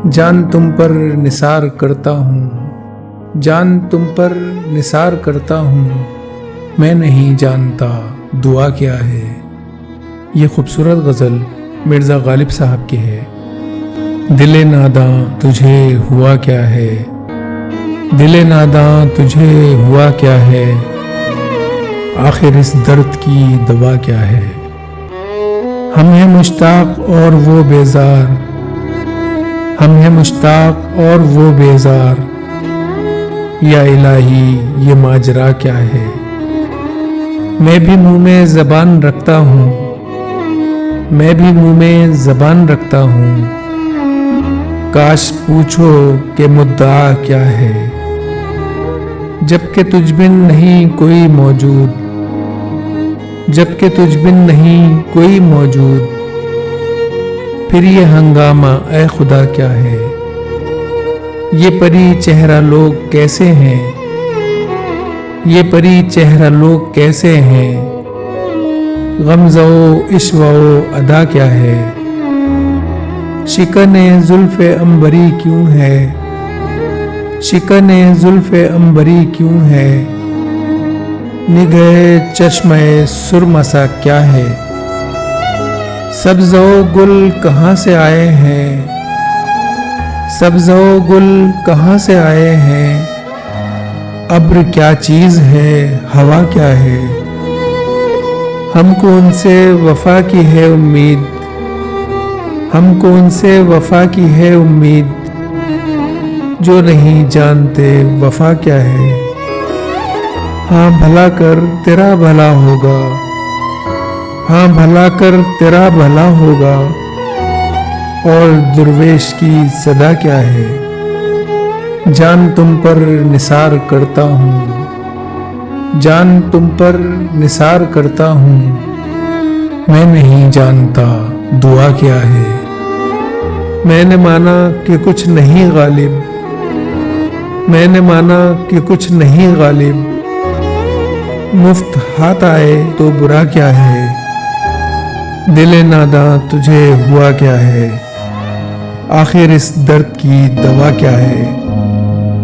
جان تم پر نثار کرتا ہوں، جان تم پر نثار کرتا ہوں، میں نہیں جانتا دعا کیا ہے۔ یہ خوبصورت غزل مرزا غالب صاحب کی ہے۔ دل ناداں تجھے ہوا کیا ہے، دل ناداں تجھے ہوا کیا ہے، آخر اس درد کی دوا کیا ہے۔ ہم ہیں مشتاق اور وہ بیزار، ہم ہیں مشتاق اور وہ بیزار، یا الہی یہ ماجرا کیا ہے۔ میں بھی منہ میں زبان رکھتا ہوں، میں بھی منہ میں زبان رکھتا ہوں، کاش پوچھو کہ مدعا کیا ہے۔ جبکہ تجھ بن نہیں کوئی موجود، جبکہ تجھ بن نہیں کوئی موجود، پھر یہ ہنگامہ اے خدا کیا ہے۔ یہ پری چہرہ لوگ کیسے ہیں، یہ پری چہرہ لوگ کیسے ہیں، غمزہ و عشوہ و ادا کیا ہے۔ شکن زلف عنبری کیوں ہے، شکن زلف عنبری کیوں ہے، نگہ چشمہ سرمہ سا کیا ہے۔ سبز و گل کہاں سے آئے ہیں، سبز و گل کہاں سے آئے ہیں، ابر کیا چیز ہے ہوا کیا ہے۔ ہم کو ان سے وفا کی ہے امید، ہم کو ان سے وفا کی ہے امید، جو نہیں جانتے وفا کیا ہے۔ ہاں بھلا کر تیرا بھلا ہوگا، ہاں بھلا کر تیرا بھلا ہوگا، اور درویش کی صدا کیا ہے۔ جان تم پر نثار کرتا ہوں، جان تم پر نثار کرتا ہوں، میں نہیں جانتا دعا کیا ہے۔ میں نے مانا کہ کچھ نہیں غالب، میں نے مانا کہ کچھ نہیں غالب، مفت ہاتھ آئے تو برا کیا ہے۔ دل ناداں تجھے ہوا کیا ہے، آخر اس درد کی دوا کیا ہے۔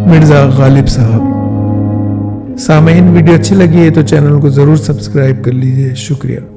مرزا غالب صاحب۔ سامعین، ویڈیو اچھی لگی ہے تو چینل کو ضرور سبسکرائب کر لیجئے۔ شکریہ۔